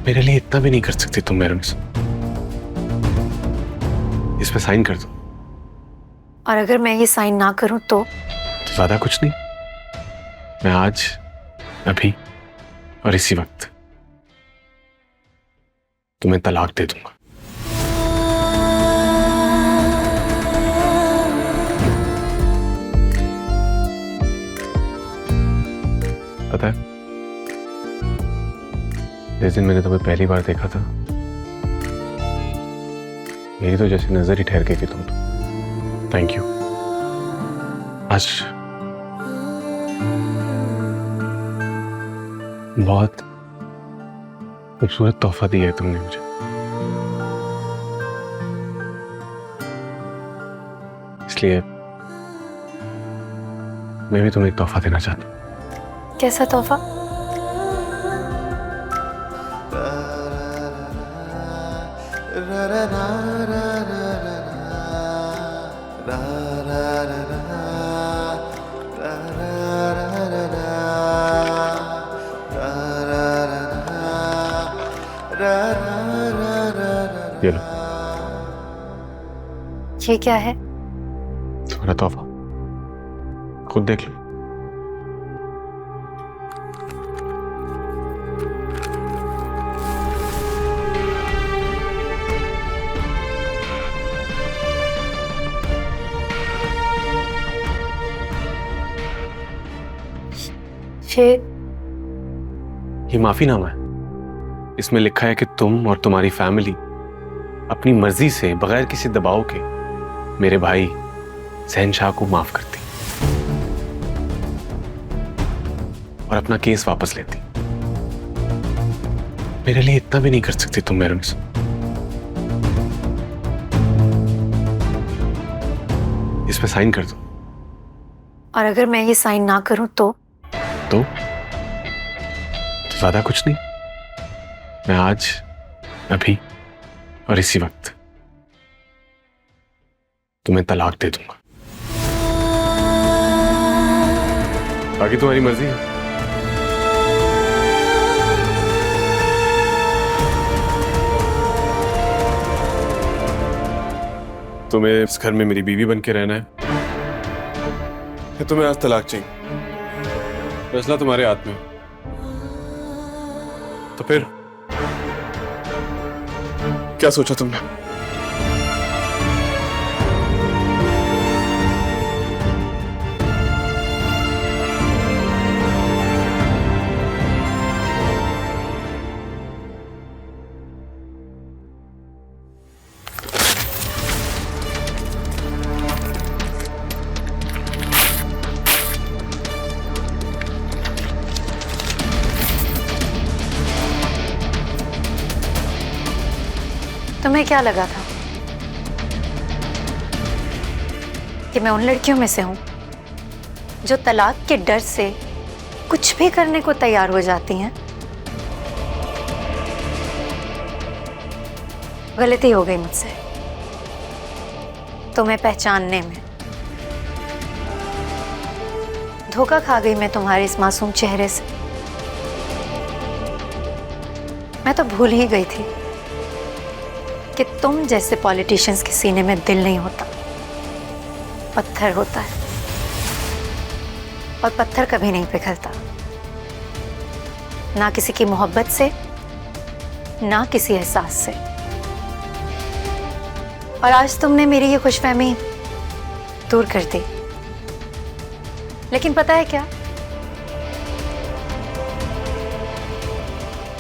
मेरे लिए इतना भी नहीं कर सकती तुम मेरे से। इस पे साइन कर दो। और अगर मैं ये साइन ना करूं तो ज्यादा कुछ नहीं, मैं आज, अभी और इसी वक्त तुम्हें तलाक दे दूंगा। पता है, जिस दिन मैंने तुम्हें पहली बार देखा था, मेरी तो जैसे नजर ही ठहर गई थी तुम तो। Thank you. आज बहुत खूबसूरत तोहफा दिया है तुमने मुझे। इसलिए मैं भी तुम्हें एक तोहफा देना चाहता हूँ। कैसा तोहफा? ये लो, ये क्या है? तुम्हारा तोहफा, खुद देख लो। ये माफीनामा है। इसमें लिखा है कि तुम और तुम्हारी फैमिली अपनी मर्जी से, बगैर किसी दबाव के, मेरे भाई शहनशाह को माफ करती और अपना केस वापस लेती। मेरे लिए इतना भी नहीं कर सकती तुम मेरे से। इस पे साइन कर दो। और अगर मैं ये साइन ना करूं तो ज्यादा कुछ नहीं, मैं आज, अभी और इसी वक्त तुम्हें तलाक दे दूंगा। बाकी तुम्हारी मर्जी है। तुम्हें इस घर में मेरी बीवी बन के रहना है या तुम्हें आज तलाक चाहिए? फैसला तुम्हारे हाथ में है। तो फिर क्या सोचा तुमने? तुम्हें क्या लगा था कि मैं उन लड़कियों में से हूं जो तलाक के डर से कुछ भी करने को तैयार हो जाती हैं? गलती हो गई मुझसे तुम्हें पहचानने में। धोखा खा गई मैं तुम्हारे इस मासूम चेहरे से। मैं तो भूल ही गई थी कि तुम जैसे पॉलिटिशियंस के सीने में दिल नहीं होता, पत्थर होता है। और पत्थर कभी नहीं पिघलता, ना किसी की मोहब्बत से, ना किसी एहसास से। और आज तुमने मेरी ये खुशफहमी दूर कर दी। लेकिन पता है क्या,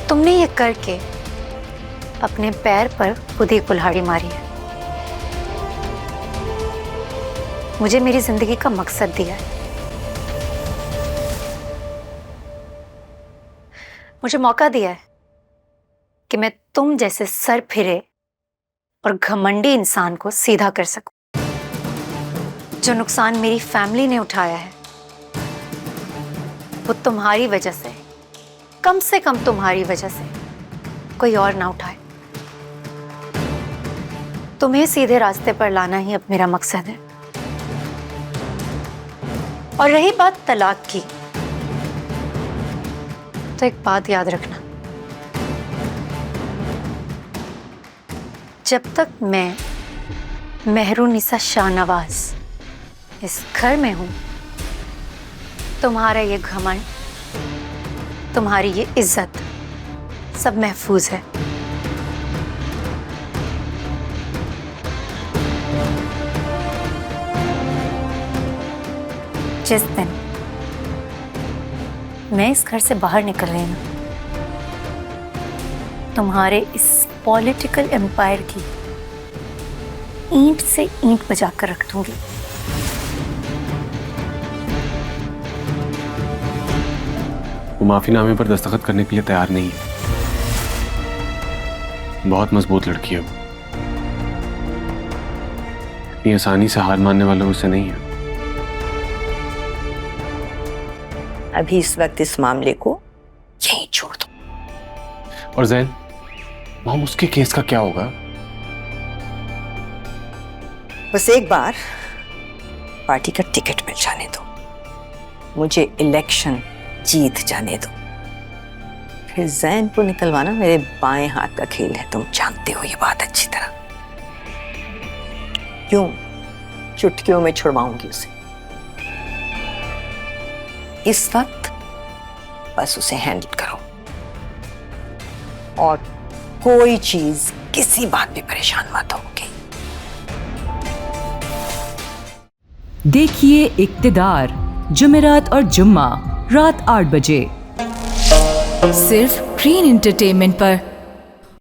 तुमने ये करके अपने पैर पर खुद ही कुल्हाड़ी मारी है। मुझे मेरी जिंदगी का मकसद दिया है, मुझे मौका दिया है कि मैं तुम जैसे सर फिरे और घमंडी इंसान को सीधा कर सकूं। जो नुकसान मेरी फैमिली ने उठाया है वो तुम्हारी वजह से कम तुम्हारी वजह से कोई और ना उठाए। तुम्हें सीधे रास्ते पर लाना ही अब मेरा मकसद है। और रही बात तलाक की, तो एक बात याद रखना, जब तक मैं मेहरुनिसा शाहनवाज इस घर में हूं, तुम्हारा ये घमंड, तुम्हारी ये इज्जत सब महफूज है। जिस दिन मैं इस घर से बाहर निकल रही हूं, तुम्हारे इस पॉलिटिकल एम्पायर की ईंट से ईंट बजाकर रख दूंगी। वो माफीनामे पर दस्तखत करने के लिए तैयार नहीं है। बहुत मजबूत लड़की है वो, इतनी आसानी से हार मानने वालों से नहीं है। अभी इस वक्त इस मामले को यहीं छोड़ दो। और जैन, मॉम, उसके केस का क्या होगा? बस एक बार पार्टी का टिकट मिल जाने दो, मुझे इलेक्शन जीत जाने दो, फिर जैन को निकलवाना मेरे बाएं हाथ का खेल है। तुम जानते हो ये बात अच्छी तरह। क्यों चुटकियों में छुड़वाऊंगी उसे। इस वक्त बस उसे हैंडल करो और कोई चीज किसी बात पे परेशान मत होगी। देखिए इक्तिदार जुमेरात और जुम्मा रात 8 बजे सिर्फ ग्रीन एंटरटेनमेंट पर।